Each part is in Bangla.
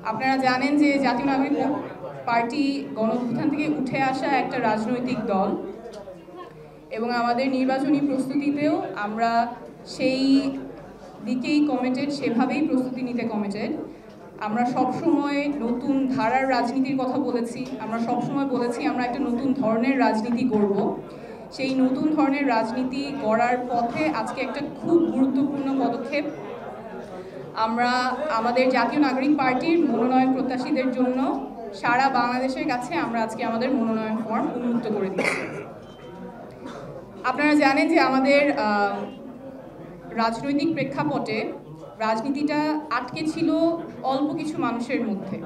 আপনারা জানেন যে জাতীয় নাগরিক পার্টি গণঅভ্যুত্থান থেকে উঠে আসা একটা রাজনৈতিক দল এবং আমাদের নির্বাচনী প্রস্তুতিতেও আমরা সেই দিকেই কমিটেড, সেভাবেই প্রস্তুতি নিতে কমিটেড। আমরা সবসময় নতুন ধারার রাজনীতির কথা বলেছি, আমরা সবসময় বলেছি আমরা একটা নতুন ধরনের রাজনীতি করব। সেই নতুন ধরনের রাজনীতি গড়ার পথে আজকে একটা খুব গুরুত্বপূর্ণ পদক্ষেপ। আমরা আমাদের জাতীয় নাগরিক পার্টির মনোনয়ন প্রত্যাশীদের জন্য সারা বাংলাদেশের কাছে আমরা আজকে আমাদের মনোনয়ন ফর্ম উন্মুক্ত করে দিচ্ছি। আপনারা জানেন যে আমাদের রাজনৈতিক প্রেক্ষাপটে রাজনীতিটা আটকে ছিল অল্প কিছু মানুষের মধ্যে।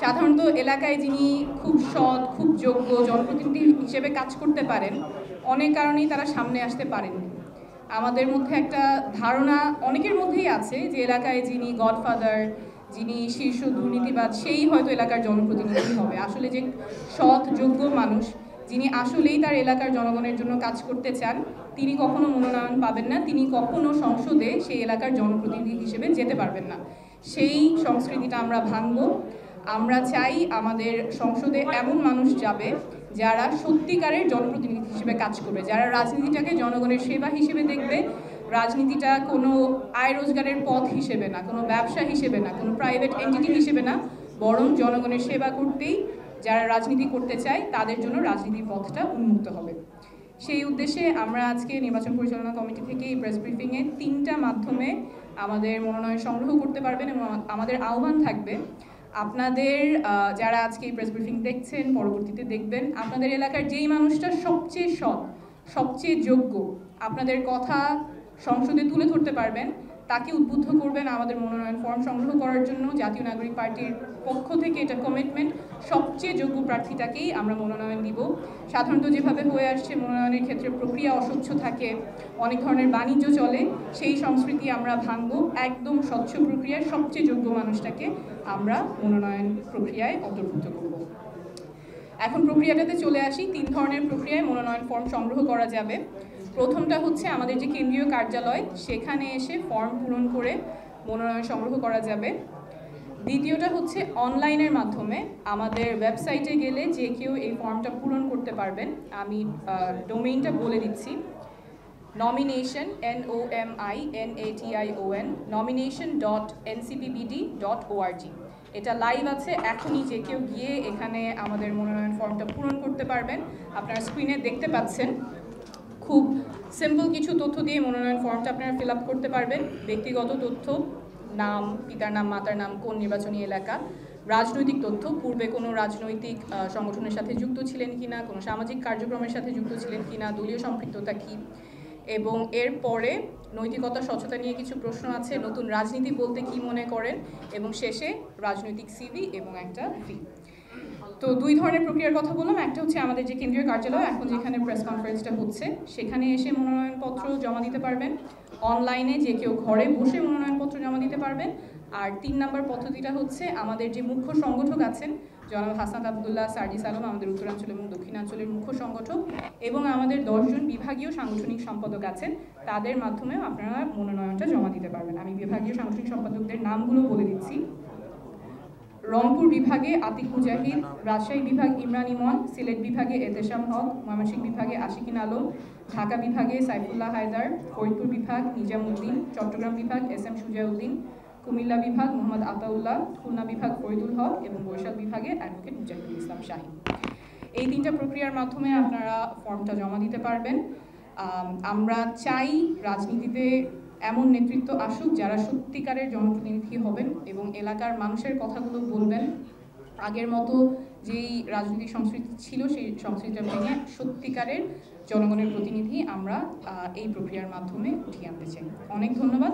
সাধারণত এলাকায় যিনি খুব সৎ, খুব যোগ্য জনপ্রতিনিধি হিসেবে কাজ করতে পারেন, অনেক কারণেই তারা সামনে আসতে পারেননি। আমাদের মধ্যে একটা ধারণা অনেকের মধ্যেই আছে যে এলাকায় যিনি গডফাদার, যিনি শীর্ষ দুর্নীতিবাদ, সেই হয়তো এলাকার জনপ্রতিনিধি হবে। আসলে যে সৎ, যোগ্য মানুষ, যিনি আসলেই তার এলাকার জনগণের জন্য কাজ করতে চান, তিনি কখনো মনোনয়ন পাবেন না, তিনি কখনো সংসদে সেই এলাকার জনপ্রতিনিধি হিসেবে যেতে পারবেন না। সেই সংস্কৃতিটা আমরা ভাঙব। আমরা চাই আমাদের সংসদে এমন মানুষ যাবে যারা সত্যিকারের জনপ্রতিনিধি হিসেবে কাজ করবে, যারা রাজনীতিটাকে জনগণের সেবা হিসেবে দেখবে, রাজনীতিটা কোনো আয় রোজগারের পথ হিসেবে না, কোনো ব্যবসা হিসেবে না, কোনো প্রাইভেট এন্টিটি হিসেবে না, বরং জনগণের সেবা করতেই যারা রাজনীতি করতে চায় তাদের জন্য রাজনীতির পথটা উন্মুক্ত হবে। সেই উদ্দেশ্যে আমরা আজকে নির্বাচন পরিচালনা কমিটি থেকে এই প্রেস ব্রিফিংয়ে 3টা মাধ্যমে আমাদের মনোনয়ন সংগ্রহ করতে পারবেন এবং আমাদের আহ্বান থাকবে আপনাদের যারা আজকে এই প্রেস ব্রিফিং দেখছেন, পরবর্তীতে দেখবেন, আপনাদের এলাকার যেই মানুষটা সবচেয়ে সৎ, সবচেয়ে যোগ্য, আপনাদের কথা সংসদে তুলে ধরতে পারবেন, তাকে উদ্বুদ্ধ করবেন আমাদের মনোনয়ন ফর্ম সংগ্রহ করার জন্য। জাতীয় নাগরিক পার্টির পক্ষ থেকে এটা কমিটমেন্ট, সবচেয়ে যোগ্য প্রার্থীটাকেই আমরা মনোনয়ন দিব। সাধারণত যেভাবে হয়ে আসছে মনোনয়নের ক্ষেত্রে প্রক্রিয়া অস্বচ্ছ থাকে, অনেক ধরনের বাণিজ্য চলে, সেই সংস্কৃতি আমরা ভাঙব। একদম স্বচ্ছ প্রক্রিয়ায় সবচেয়ে যোগ্য মানুষটাকে আমরা মনোনয়ন প্রক্রিয়ায় অন্তর্ভুক্ত করব। এখন প্রক্রিয়াটাতে চলে আসি। 3 ধরনের প্রক্রিয়ায় মনোনয়ন ফর্ম সংগ্রহ করা যাবে। প্রথমটা হচ্ছে আমাদের যে কেন্দ্রীয় কার্যালয়, সেখানে এসে ফর্ম পূরণ করে মনোনয়ন সংগ্রহ করা যাবে। দ্বিতীয়টা হচ্ছে অনলাইনের মাধ্যমে আমাদের ওয়েবসাইটে গেলে যে কেউ এই ফর্মটা পূরণ করতে পারবেন। আমি ডোমেইনটা বলে দিচ্ছি, nomination nomination nomination.ncppbd.org। এটা লাইভ আছে, এখনই যে কেউ গিয়ে এখানে আমাদের মনোনয়ন ফর্মটা পূরণ করতে পারবেন। আপনারা স্ক্রিনে দেখতে পাচ্ছেন, খুব সিম্পল কিছু তথ্য দিয়ে মনোনয়ন ফর্মটা আপনারা ফিল আপ করতে পারবেন। ব্যক্তিগত তথ্য, নাম, পিতার নাম, মাতার নাম, কোন নির্বাচনী এলাকা, রাজনৈতিক তথ্য, পূর্বে কোনো রাজনৈতিক সংগঠনের সাথে যুক্ত ছিলেন কিনা, কোনো সামাজিক কার্যক্রমের সাথে যুক্ত ছিলেন কিনা, দলীয় সম্পৃক্ততা কী, এবং এরপরে নৈতিকতা, স্বচ্ছতা নিয়ে কিছু প্রশ্ন আছে, নতুন রাজনীতি বলতে কি মনে করেন, এবং শেষে রাজনৈতিক সিভি এবং একটা ফি। তো 2 ধরনের প্রক্রিয়ার কথা বললাম। একটা হচ্ছে আমাদের যে কেন্দ্রীয় কার্যালয়, এখন যেখানে প্রেস কনফারেন্সটা হচ্ছে, সেখানে এসে মনোনয়নপত্র জমা দিতে পারবেন। অনলাইনে যে কেউ ঘরে বসে মনোনয়নপত্র জমা দিতে পারবেন। আর 3 নম্বর পদ্ধতিটা হচ্ছে আমাদের যে মুখ্য সংগঠক আছেন, জনাব হাসনাত আবদুল্লাহ, সার্জিস আলম, আমাদের উত্তরাঞ্চল এবং দক্ষিণাঞ্চলের মুখ্য সংগঠক, এবং আমাদের 10 জন বিভাগীয় সাংগঠনিক সম্পাদক আছেন, তাদের মাধ্যমেও আপনারা মনোনয়নটা জমা দিতে পারবেন। আমি বিভাগীয় সাংগঠনিক সম্পাদকদের নামগুলো বলে দিচ্ছি। রংপুর বিভাগে আতিক মুজাহিদ, রাজশাহী বিভাগ ইমরান ইমন, সিলেট বিভাগে এতেশাম হক, ময়মনসিংহ বিভাগে আশিকিন আলম, ঢাকা বিভাগে সাইফুল্লাহ হায়দার, ফরিদপুর বিভাগ নিজামউদ্দিন, চট্টগ্রাম বিভাগ এস.এম. সুজাউদ্দিন, কুমিল্লা বিভাগ মোহাম্মদ আতাউল্লাহ, খুলনা বিভাগ ফরিদুল হক এবং বরিশাল বিভাগে অ্যাডভোকেট মুজাহিদুল ইসলাম শাহীন। এই 3টা প্রক্রিয়ার মাধ্যমে আপনারা ফর্মটা জমা দিতে পারবেন। আমরা চাই রাজনীতিতে এমন নেতৃত্ব আসুক যারা সত্যিকারের জনপ্রতিনিধি হবেন এবং এলাকার মানুষের কথাগুলো বলবেন। আগের মতো যেই রাজনৈতিক সংস্কৃতি ছিল সেই সংস্কৃতিটা ভেঙে সত্যিকারের জনগণের প্রতিনিধি আমরা এই প্রক্রিয়ার মাধ্যমে উঠিয়ে আনতে চাই। অনেক ধন্যবাদ।